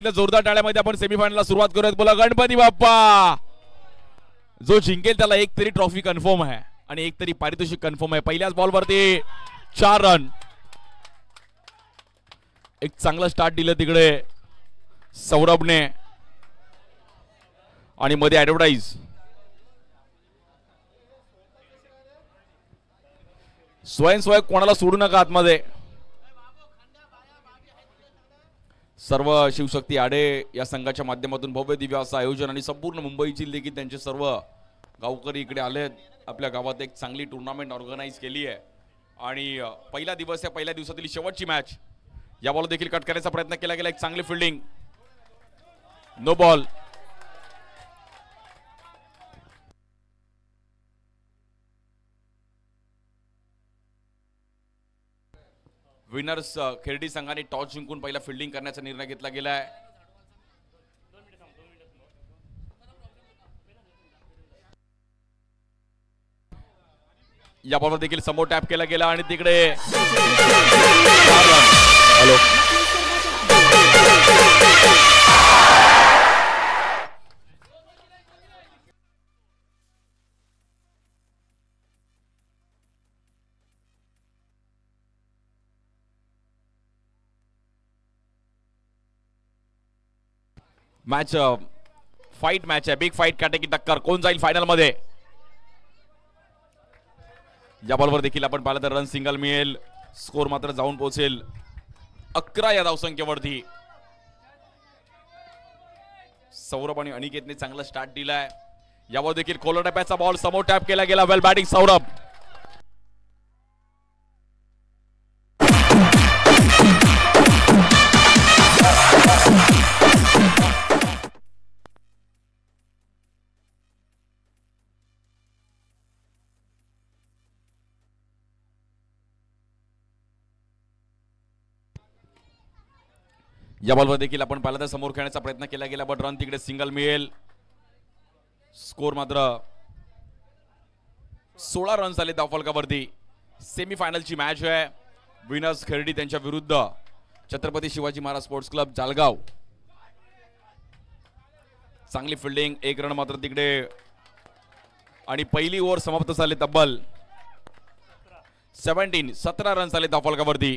जोरदार टाळ्यामध्ये आपण सेमीफायनलला सुरुवात करूयात. बोला गणपती बाप्पा. जो जिंकेल त्याला एक तरी ट्रॉफी कन्फर्म आहे आणि एक तरी पारितोषिक कन्फर्म आहे. पहिल्याच बॉलवरती 4 रन. एक चांगला स्टार्ट दिलं तिकडे सौरभने आणि मध्ये ऍडव्हर्टाइज. स्वयं कोणाला सोडू नका आतमध्ये. सर्व शिवशक्ती आडे या संघाच्या माध्यमातून भव्य दिव्य असं आयोजन आणि संपूर्ण मुंबई जिल्हे देखील त्यांचे सर्व गावकरी इकडे आलेत. आपल्या गावात एक चांगली टुर्नामेंट ऑर्गनाइज केली आहे आणि पहिला दिवस आहे. पहिल्या दिवसातील शेवटची मॅच. या बॉल देखील कट करण्याचा प्रयत्न केला गेला. एक चांगली फिल्डिंग. No ball. विनर्स खेरडी संघाने टॉस जिंकून पहिला फिल्डिंग करण्याचा निर्णय घेतला गेला आहे. या बॉलवर देखील समोर टॅप केला गेला आणि तिकडे हॅलो मॅच फाईट मॅच आहे. बिग फाईट काटे की टक्कर. कोण जाईल फायनल मध्ये. या बॉलवर देखील आपण पाहिलं तर रन सिंगल मिळेल. स्कोर मात्र जाऊन पोहोचेल 11 या धावसंख्येवरती. सौरभ आणि अनिकेतने चांगला स्टार्ट दिलाय. यावर देखील खोल टप्प्याचा बॉल समोर टॅप केला गेला. Well batting Saurabh. या बॉलवर देखील आपण पाहिलं तर समोर खेळण्याचा प्रयत्न केला गेला बट रन तिकडे सिंगल मिळेल. स्कोर मात्र 16 रन्स आले धावफलकावरती. सेमीफायनलची मॅच आहे. विनर्स खेरडी त्यांच्या विरुद्ध छत्रपती शिवाजी महाराज स्पोर्ट्स क्लब जालगाव. चांगली फिल्डिंग. 1 रन मात्र तिकडे आणि पहिली ओव्हर समाप्त झाली. तब्बल 17 रन्स आले धावफलकावरती.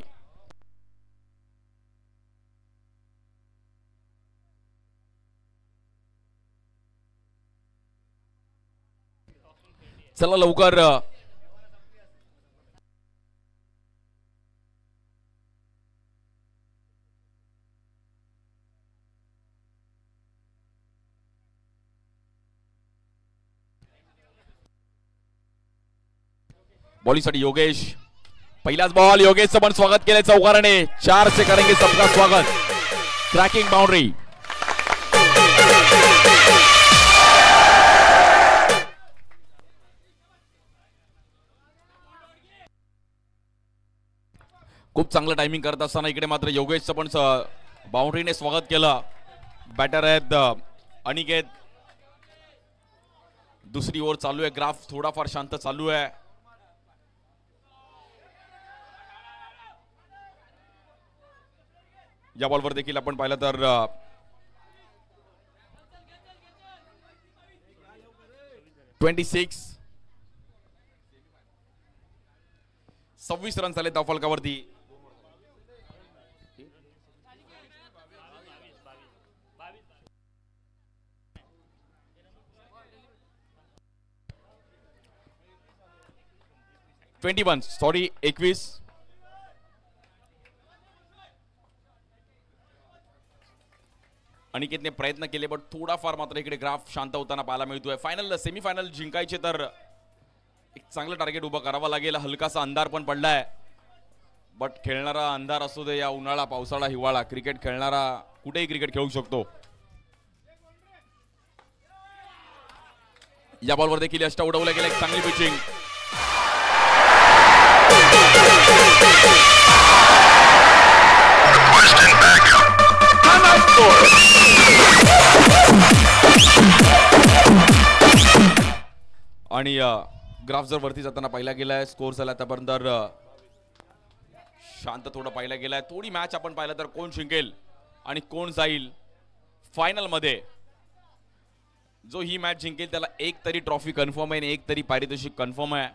चला लवकर बॉलिंगसाठी योगेश. पहिलाच बॉल. योगेशचं पण स्वागत केलंय चौकाराने. 4 से करेंगे सबका स्वागत. Cracking boundary. खूप चांगलं टायमिंग करत असताना इकडे मात्र योगेशचं पण बाउंड्रीने स्वागत केलं. बॅटर आहेत अनिकेत. दुसरी ओव्हर चालू आहे. ग्राफ थोडाफार शांत चालू आहे. या बॉलवर देखील आपण पाहिलं तर 26 रन झाले धावफलकावरती. सॉरी 21. अनिकेतने प्रयत्न केले बट थोडाफार मात्र इकडे ग्राफ शांत होताना पाहायला मिळतोय. फायनल सेमीफायनल जिंकायचे तर एक चांगलं टार्गेट उभं करावं लागेल. हलकासा अंधार पण पडलाय बट खेळणारा अंधार असू दे या उन्हाळा पावसाळा हिवाळा क्रिकेट खेळणारा कुठेही क्रिकेट खेळू शकतो. या बॉलवर देखील यष्टा उडवलं गेलं. एक चांगली पिचिंग. आणि ग्राफ जर वरती जाताना पाहिला गेलाय. स्कोर झाला आतापर्यंत शांत थोडं पाहिला गेलाय. थोडी मॅच आपण पाहिलं तर कोण जिंकेल आणि कोण जाईल फायनल मध्ये जो ही मॅच जिंकेल त्याला एक तरी ट्रॉफी कन्फर्म आहे आणि एक तरी पारितोषिक कन्फर्म आहे.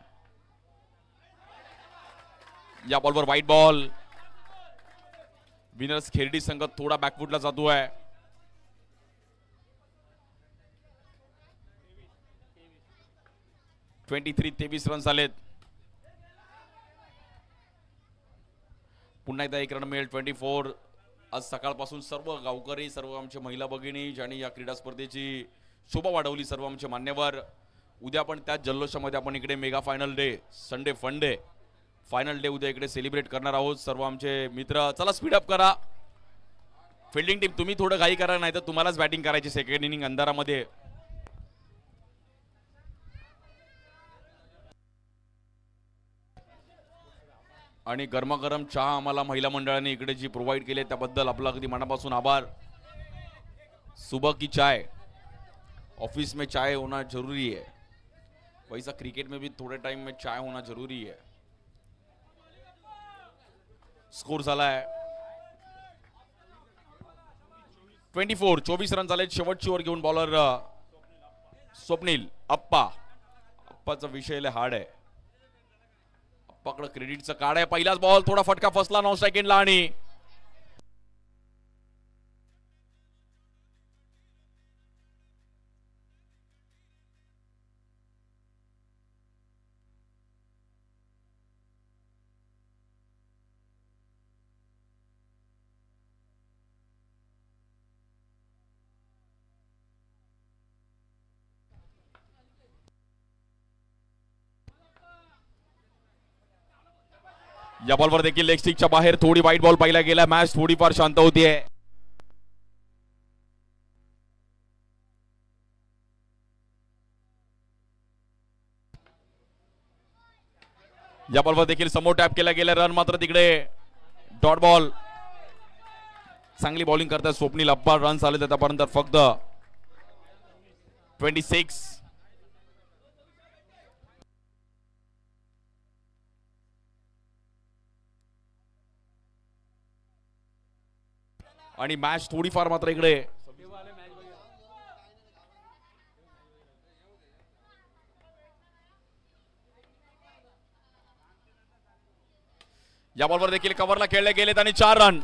या बॉलवर व्हाईट बॉल. विनर्स खेरडी संघ थोडा बॅकफुटला जातो आहे. 23 रन्स आलेत. पुन्हा एकदा एक रन मिळेल. 24. आज सकाळपासून सर्व गावकरी, सर्व आमचे महिला भगिनी ज्यांनी या क्रीडा स्पर्धेची शोभा वाढवली, सर्व आमचे मान्यवर. उद्या पण त्याच जल्लोषामध्ये आपण इकडे mega final day, Sunday fun day, final day उद्या इकडे सेलिब्रेट करणार आहोत. सर्व आमचे मित्र चला स्पीडअप करा. फिल्डिंग टीम तुम्ही थोडं घाई करा, नाही तर तुम्हालाच बॅटिंग करायची सेकंड इनिंग अंधारामध्ये. आणि गरमागरम चहा आम्हाला महिला मंडळाने इकडे जी प्रोव्हाइड केली त्याबद्दल आपला अगदी मनापासून आभार. सुबह की चाय, ऑफिस में चाय होना जरूरी है, वैसा क्रिकेट में भी थोड़े टाइम में चाय होना जरूरी है. स्कोर झाला आहे 24 रन झाले. शेवटची ओव्हर घेऊन बॉलर स्वप्नील अप्पाचा विषय लय हार्ड आहे. अप्पाकडे क्रेडिटचं कार्ड आहे. पहिलाच बॉल थोडा फटका फसला 9 सेकंडला आणि या बॉलवर देखील लेग स्टिकच्या बाहेर थोडी वाईट बॉल पाहिला गेला. मॅच थोडीफार शांत होतीये. या बॉलवर देखील समोर टॅप केला गेला. रन मात्र तिकडे डॉट बॉल. चांगली बॉलिंग करतात स्वप्नील अप्पा. रन आले त्यापर्यंत फक्त 26. आणि मॅच थोडीफार मात्र इकडे या बॉलवर देखील कव्हरला खेळले गेलेत आणि 4 रन.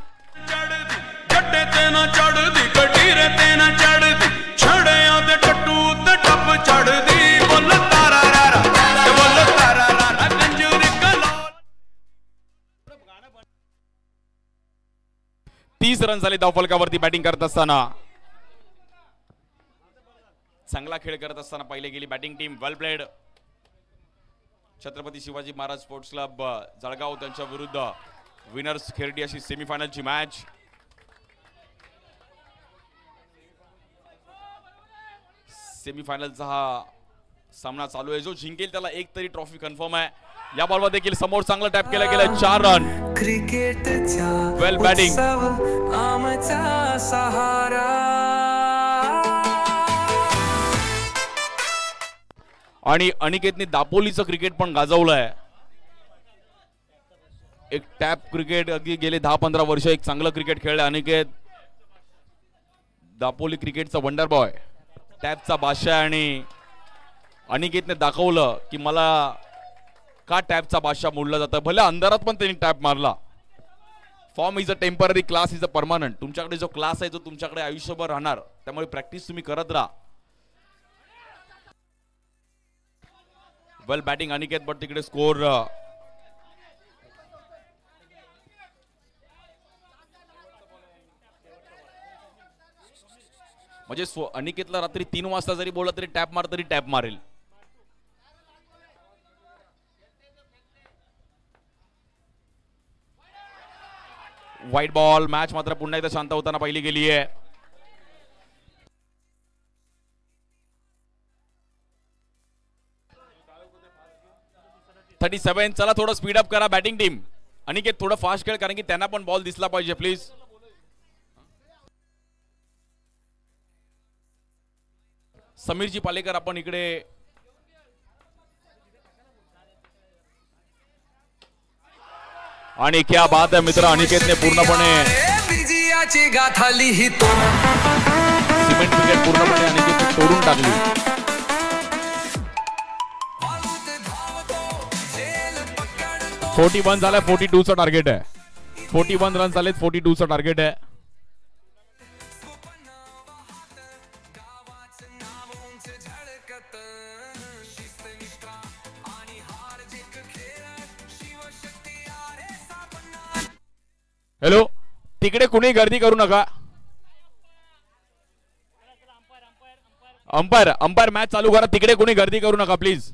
तीस रन झाले धावफलकावरती बॅटिंग करत असताना. चांगला खेळ करत असताना पहिले गेली batting team. Well played. Chhatrapati Shivaji Maharaj sports club Jalgaon त्यांच्या विरुद्ध विनर्स खेरडी अशी सेमीफायनलची मॅच. सेमीफायनलचा हा सामना चालू आहे. जो जिंकेल त्याला एक तरी ट्रॉफी कन्फर्म आहे. या बॉलवर देखील समोर चांगला टॅप केला गेला. 4 रन. Well batting. आणि अनिकेतने दापोलीचं क्रिकेट पण गाजवलंय. एक टॅप क्रिकेट अगदी गेले 10-15 वर्ष एक चांगलं क्रिकेट खेळलं अनिकेत. दापोली क्रिकेटचा वंडर बॉय, टॅपचा बादशाह. आणि अनिकेतने दाखवलं की मला का टॅपचा बादशाह मोडला जातं. भले अंधारात पण त्यांनी टॅप मारला. Form is a temporary, class is a permanent. तुमच्याकडे जो क्लास आहे तो तुमच्याकडे आयुष्यभर राहणार. त्यामुळे प्रॅक्टिस तुम्ही करत राहा. Well batting Aniket. बट तिकडे स्कोर म्हणजे अनिकेतला रात्री 3 वाजता जरी बोलला तरी टॅप मार तरी टॅप मारेल. White ball. मॅच मात्र पुन्हा एकदा शांत होताना पहिली गेली आहे. $37. चला थोडं स्पीडअप करा बॅटिंग टीम. अनिकेत थोडं फास्ट खेळ, कारण की त्यांना पण बॉल दिसला पाहिजे प्लीज. समीरजी पालेकर आपण इकडे आणि क्या बात आहे मित्र. अनिकेतने पूर्णपणे विजयाची गाथा लिहितो. नवीन विकेट पूर्णपणे अनिकेत तोडून टाकली. 41 झालाय. 42 चा टार्गेट आहे. 41 रन झालेत. 42 चा टार्गेट आहे. हॅलो, तिकडे कुणी गर्दी करू नका. अंपायर मॅच चालू करा. तिकडे कुणी गर्दी करू नका प्लीज.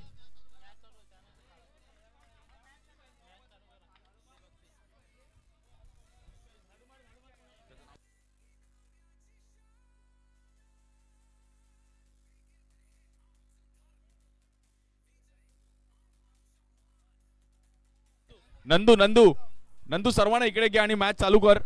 नंदू सर्वांना इकडे घ्या आणि मॅच चालू कर.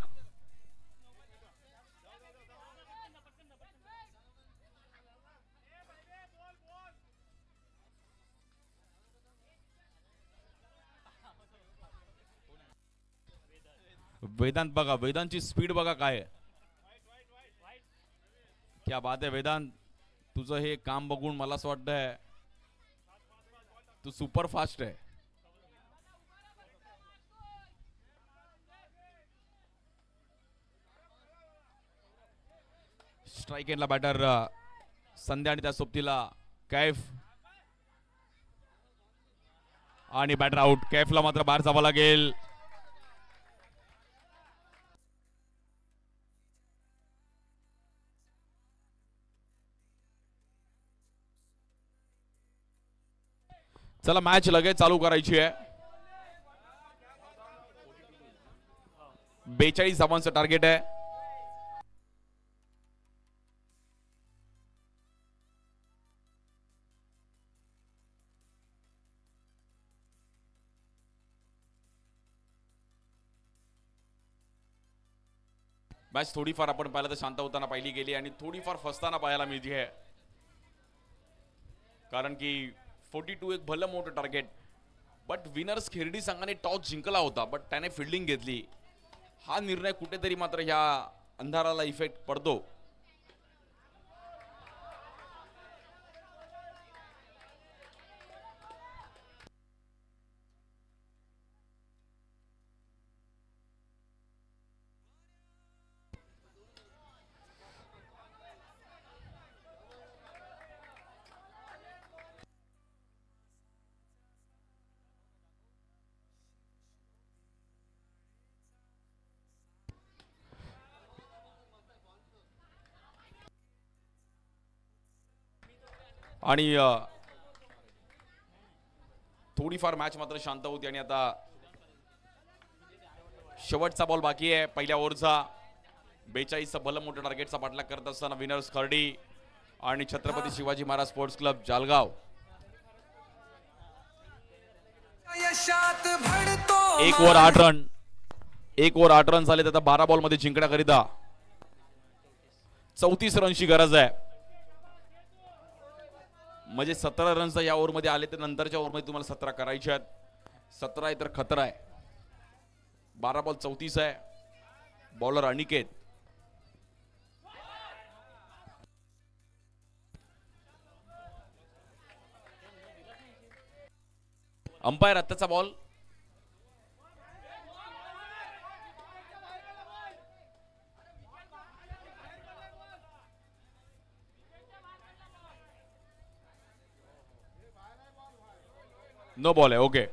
वेदांत बघा, वेदांतची स्पीड बघा काय आहे. क्या बात आहे वेदांत, तुझं हे काम बघून मला असं वाटतंय तू सुपर फास्ट आहे. स्ट्राइक एंडला बॅटर संध्या आणि त्या सोबतीला कैफ आणि बॅटर आउट. कैफला मात्र बाहेर जावं लागेल. चला मॅच लगेच चालू करायची आहे. 42 धावांचं टार्गेट आहे. मॅच थोडीफार आपण पाहिलं तर शांत होताना पाहिली गेली आणि थोडीफार फसताना पाहायला मिळते आहे. कारण की 42 एक भलं मोठं टार्गेट, बट विनर्स खिरडी संघाने टॉस जिंकला होता, बट त्याने फिल्डिंग घेतली. हा निर्णय कुठेतरी मात्र ह्या अंधाराला इफेक्ट पडतो. आणि थोडीफार मॅच मात्र शांत होती आणि आता शेवटचा बॉल बाकी आहे पहिल्या ओव्हरचा. 42 भलं मोठं टार्गेटचा पाठलाग करत असताना विनर्स खर्डी आणि छत्रपती शिवाजी महाराज स्पोर्ट्स क्लब जालगाव. एक ओव्हर 8 रन. 1 ओव्हर 8 रन झाले. आता 12 बॉल मध्ये जिंकण्याकरिता 34 रनची गरज आहे. म्हणजे 17 रन्स या ओव्हर मध्ये आले तर नंतरच्या ओव्हर मध्ये तुम्हाला 17 करायचे आहेत. 17 आहे तर खतरा आहे. 12 बॉल 34 आहे. बॉलर अनिकेत. अंपायर आत्ताचा बॉल. नो बॉल आहे. ओके.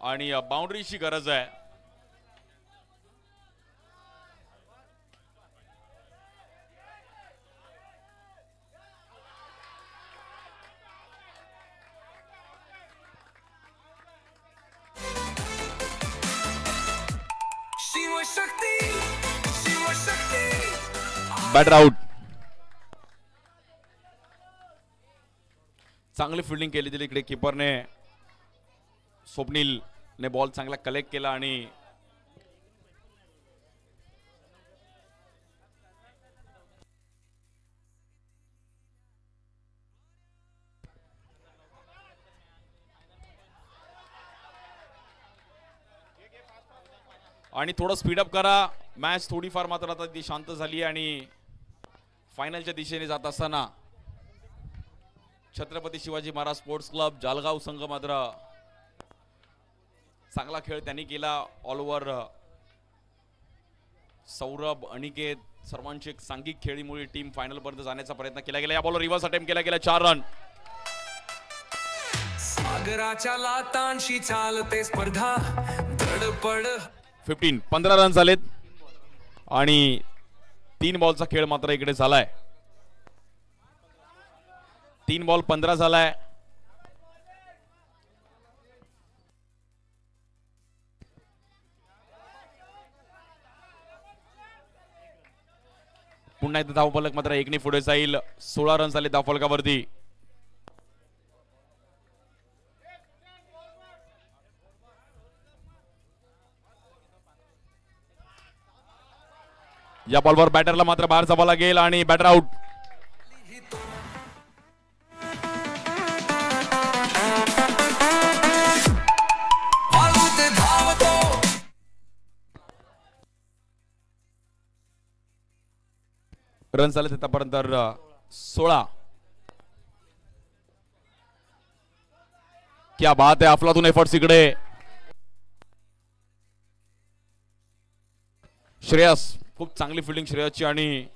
आणि बाउंड्रीची गरज आहे. Batter out. चांगली फिल्डिंग केली दिली इकडे कीपरने. स्वप्नील ने बॉल चांगला कलेक्ट केला आणि आणि थोडं स्पीडअप करा. मॅच थोडीफार मात्र आता ती शांत झाली आणि फायनलच्या दिशेने जात असताना छत्रपती शिवाजी महाराज स्पोर्ट्स क्लब जालगाव संघ मात्र चांगला खेळ त्यांनी केला. ऑल ओव्हर सौरभ, अनिकेत सर्वांची एक सांघिक खेळीमुळे टीम फायनल पर्यंत जाण्याचा प्रयत्न केला गेला. या बॉलवर रिव्हर्स अटेम्प्ट केला गेला. 4 रन. सागराच्या लाटांशी चालते स्पर्धा धडपड. 15 रन झालेत आणि 3 बॉलचा खेळ मात्र इकडे झालाय. 3 बॉल 15 झालाय. पुन्हा एकदा धावफलक मात्र 1ने पुढे जाईल. 16 रन झाले धावफलकावरती. या बॉलवर बॅटरला मात्र बाहेर जावं लागेल आणि बॅटर आउट. रन झाले आतापर्यंत 16. क्या बात आहे. अफलातून एफर्ट्स इकडे. श्रेयस, खूप चांगली फिल्डिंग श्रेयसची आणि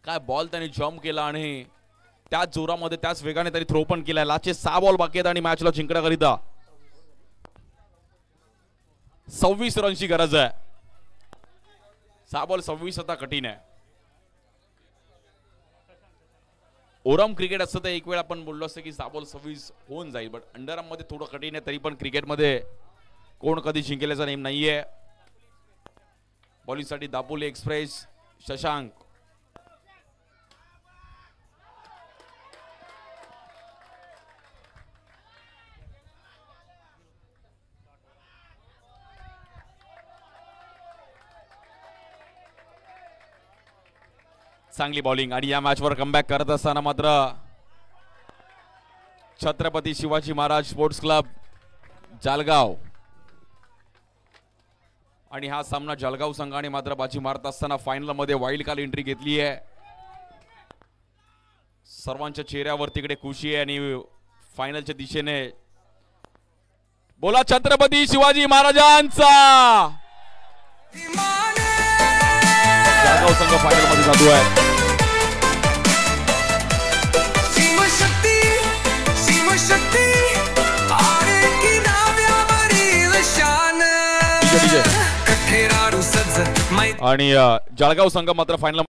काय बॉल त्यांनी जम्प केला आणि त्याच जोरामध्ये त्याच वेगाने त्यांनी थ्रो पण केलाय. लास्टचे 6 बॉल बाकी आहेत आणि मॅचला जिंकण्याकरिता 26 रनची गरज आहे. 6 बॉल 26 आता कठीण आहे. ओरम क्रिकेट असतं तर एक वेळ आपण बोललो असतं की 6 बॉल 26 होऊन जाईल, बट अंडरआर्म मध्ये थोडं कठीण आहे. तरी पण क्रिकेटमध्ये कोण कधी जिंकल्याचा नेम नाहीये. बॉलिंगसाठी दापोली एक्सप्रेस शशांक. चांगली बॉलिंग आणि या मॅचवर कमबॅक करत असताना मात्र छत्रपती शिवाजी महाराज स्पोर्ट्स क्लब जालगाव आणि हा सामना जळगाव संघाने मात्र बाजी मारत असताना फायनल मध्ये वाईल्ड कार्ड एंट्री घेतली आहे. सर्वांच्या चेहऱ्यावर तिकडे खुशी आहे आणि फायनलच्या दिशेने बोला छत्रपती शिवाजी महाराजांचा. जळगाव संघ फायनल मध्ये जातो आहे. आणि जळगाव संघ मात्र फायनल